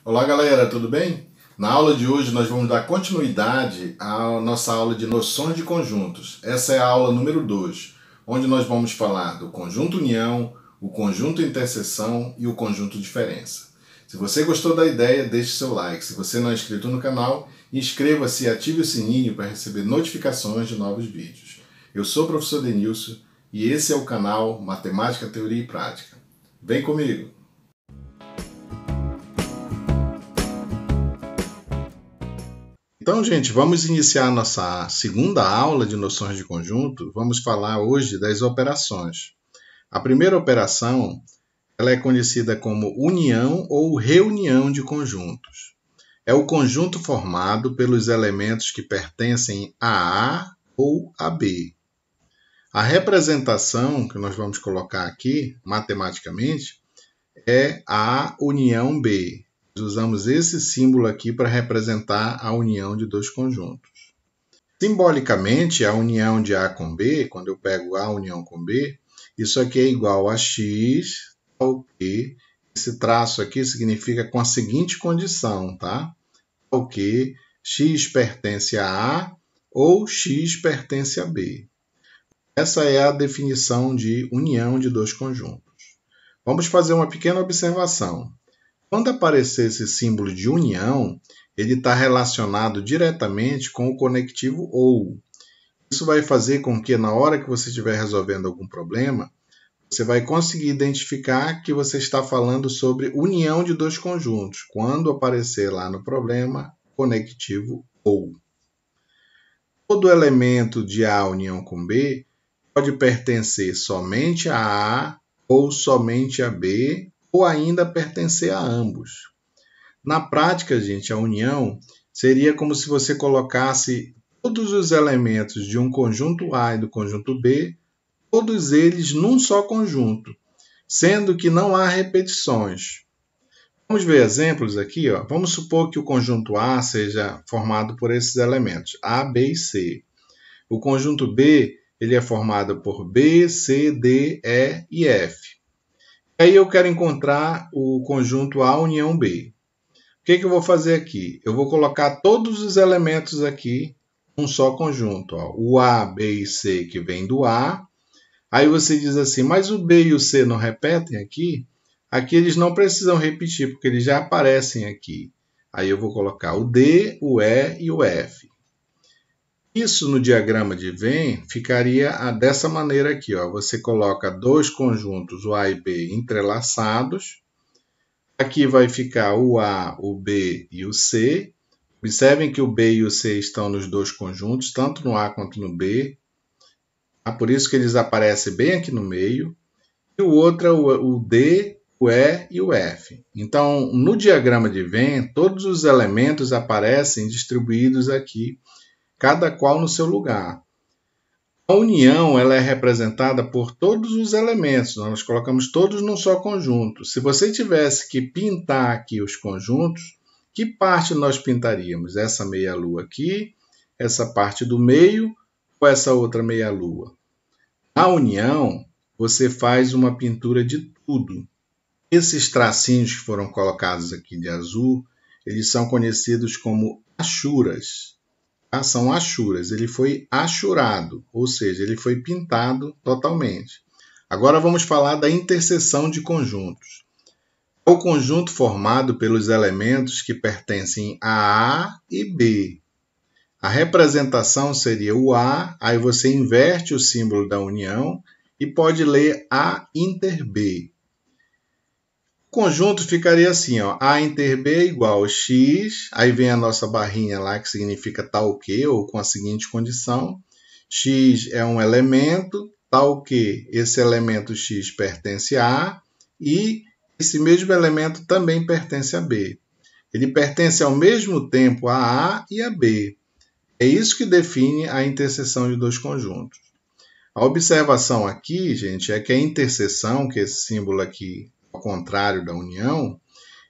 Olá galera, tudo bem? Na aula de hoje nós vamos dar continuidade à nossa aula de noções de conjuntos. Essa é a aula número 2, onde nós vamos falar do conjunto união, o conjunto interseção e o conjunto diferença. Se você gostou da ideia, deixe seu like. Se você não é inscrito no canal, inscreva-se e ative o sininho para receber notificações de novos vídeos. Eu sou o professor Denilson e esse é o canal Matemática, Teoria e Prática. Vem comigo! Então, gente, vamos iniciar a nossa segunda aula de noções de conjunto. Vamos falar hoje das operações. A primeira operação, ela é conhecida como união ou reunião de conjuntos. É o conjunto formado pelos elementos que pertencem a A ou a B. A representação que nós vamos colocar aqui, matematicamente, é A união B. Usamos esse símbolo aqui para representar a união de dois conjuntos. Simbolicamente, a união de A com B, quando eu pego A união com B, isso aqui é igual a X, tal que, esse traço aqui significa com a seguinte condição, tá? Tal que X pertence a A ou X pertence a B. Essa é a definição de união de dois conjuntos. Vamos fazer uma pequena observação. Quando aparecer esse símbolo de união, ele está relacionado diretamente com o conectivo OU. Isso vai fazer com que, na hora que você estiver resolvendo algum problema, você vai conseguir identificar que você está falando sobre união de dois conjuntos, quando aparecer lá no problema, conectivo OU. Todo elemento de A união com B pode pertencer somente a A ou somente a B, ou ainda pertencer a ambos. Na prática, gente, a união seria como se você colocasse todos os elementos de um conjunto A e do conjunto B, todos eles num só conjunto, sendo que não há repetições. Vamos ver exemplos aqui, ó. Vamos supor que o conjunto A seja formado por esses elementos, A, B e C. O conjunto B ele é formado por B, C, D, E e F. Aí eu quero encontrar o conjunto A união B. O que eu vou fazer aqui? Eu vou colocar todos os elementos aqui num só conjunto. Ó. O A, B e C que vem do A. Aí você diz assim, mas o B e o C não repetem aqui? Aqui eles não precisam repetir, porque eles já aparecem aqui. Aí eu vou colocar o D, o E e o F. Isso no diagrama de Venn ficaria dessa maneira aqui. Ó. Você coloca dois conjuntos, o A e B, entrelaçados. Aqui vai ficar o A, o B e o C. Observem que o B e o C estão nos dois conjuntos, tanto no A quanto no B. Por isso que eles aparecem bem aqui no meio. E o outro é o D, o E e o F. Então, no diagrama de Venn, todos os elementos aparecem distribuídos aqui, cada qual no seu lugar. A união ela é representada por todos os elementos, nós colocamos todos num só conjunto. Se você tivesse que pintar aqui os conjuntos, que parte nós pintaríamos? Essa meia-lua aqui, essa parte do meio ou essa outra meia-lua? Na união, você faz uma pintura de tudo. Esses tracinhos que foram colocados aqui de azul, eles são conhecidos como achuras. São achuras, ele foi achurado, ou seja, ele foi pintado totalmente. Agora vamos falar da interseção de conjuntos. É o conjunto formado pelos elementos que pertencem a A e B. A representação seria o A, aí você inverte o símbolo da união e pode ler A inter B. O conjunto ficaria assim, ó, A inter B é igual a X, aí vem a nossa barrinha lá que significa tal que, ou com a seguinte condição, X é um elemento, tal que esse elemento X pertence a A e esse mesmo elemento também pertence a B. Ele pertence ao mesmo tempo a A e a B. É isso que define a interseção de dois conjuntos. A observação aqui, gente, é que a interseção, que é esse símbolo aqui, ao contrário da união,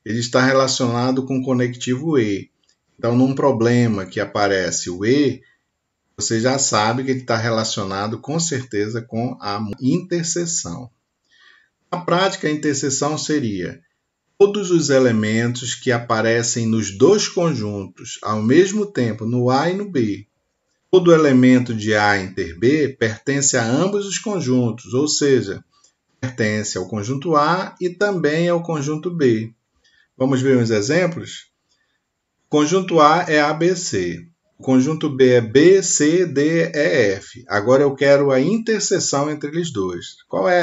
ele está relacionado com o conectivo E. Então, num problema que aparece o E, você já sabe que ele está relacionado com certeza com a interseção. Na prática, a interseção seria todos os elementos que aparecem nos dois conjuntos ao mesmo tempo, no A e no B. Todo elemento de A inter B pertence a ambos os conjuntos, ou seja, pertence ao conjunto A e também ao conjunto B. Vamos ver uns exemplos? O conjunto A é ABC. O conjunto B é B, C, D, E, F. Agora eu quero a interseção entre eles dois.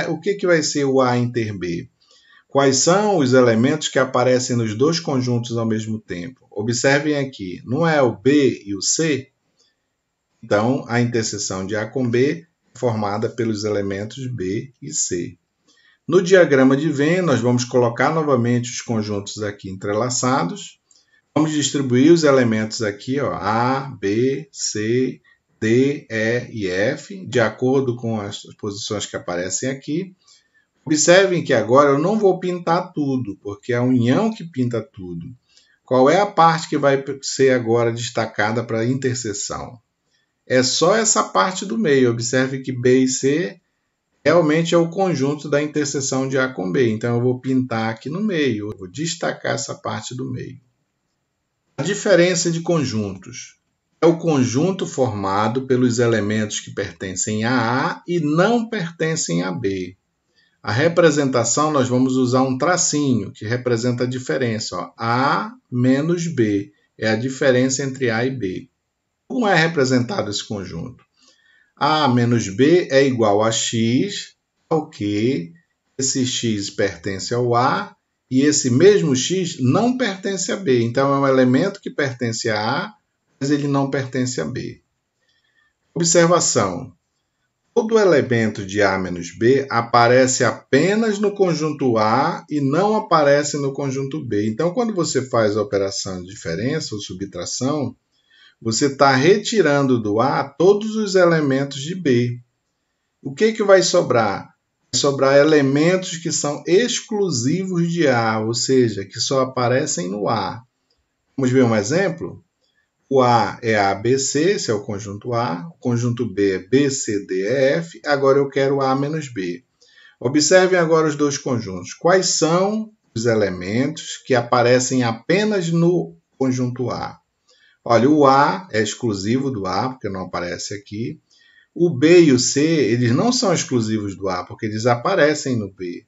O que vai ser o A inter B? Quais são os elementos que aparecem nos dois conjuntos ao mesmo tempo? Observem aqui, não é o B e o C? Então, a interseção de A com B é formada pelos elementos B e C. No diagrama de Venn, nós vamos colocar novamente os conjuntos aqui entrelaçados. Vamos distribuir os elementos aqui, ó, A, B, C, D, E e F, de acordo com as posições que aparecem aqui. Observem que agora eu não vou pintar tudo, porque é a união que pinta tudo. Qual é a parte que vai ser agora destacada para a interseção? É só essa parte do meio. Observe que B e C realmente é o conjunto da interseção de A com B. Então, eu vou pintar aqui no meio, eu vou destacar essa parte do meio. A diferença de conjuntos é o conjunto formado pelos elementos que pertencem a A e não pertencem a B. A representação, nós vamos usar um tracinho que representa a diferença. Ó. A menos B é a diferença entre A e B. Como é representado esse conjunto? A menos B é igual a x, ao que esse x pertence ao A e esse mesmo x não pertence a B. Então, é um elemento que pertence a A, mas ele não pertence a B. Observação. Todo elemento de A menos B aparece apenas no conjunto A e não aparece no conjunto B. Então, quando você faz a operação de diferença ou subtração, você está retirando do A todos os elementos de B. O que vai sobrar? Vai sobrar elementos que são exclusivos de A, ou seja, que só aparecem no A. Vamos ver um exemplo? O A é ABC, esse é o conjunto A. O conjunto B é BCDEF. Agora eu quero A menos B. Observem agora os dois conjuntos. Quais são os elementos que aparecem apenas no conjunto A? Olha, o A é exclusivo do A, porque não aparece aqui. O B e o C, eles não são exclusivos do A, porque eles aparecem no B.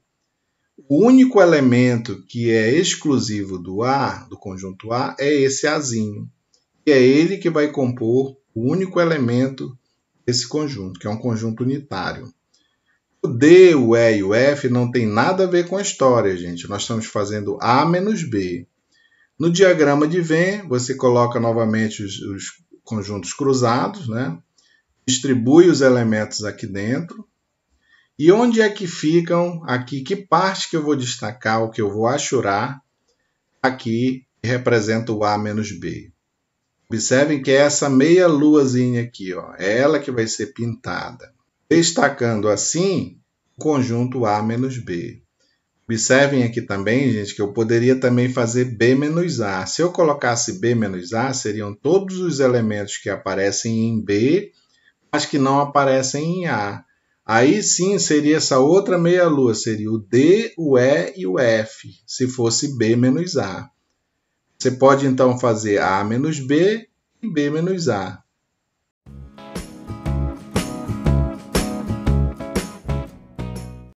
O único elemento que é exclusivo do A, do conjunto A, é esse Azinho. E é ele que vai compor o único elemento desse conjunto, que é um conjunto unitário. O D, o E e o F não tem nada a ver com a história, gente. Nós estamos fazendo A menos B. No diagrama de Venn, você coloca novamente os conjuntos cruzados, né? Distribui os elementos aqui dentro. E onde é que ficam aqui? Que parte que eu vou destacar, o que eu vou achurar aqui, que representa o A menos B? Observem que é essa meia luazinha aqui, ó, é ela que vai ser pintada. Destacando assim o conjunto A menos B. Observem aqui também, gente, que eu poderia também fazer B menos A. Se eu colocasse B menos A, seriam todos os elementos que aparecem em B, mas que não aparecem em A. Aí sim seria essa outra meia-lua, seria o D, o E e o F, se fosse B menos A. Você pode então fazer A menos B e B menos A.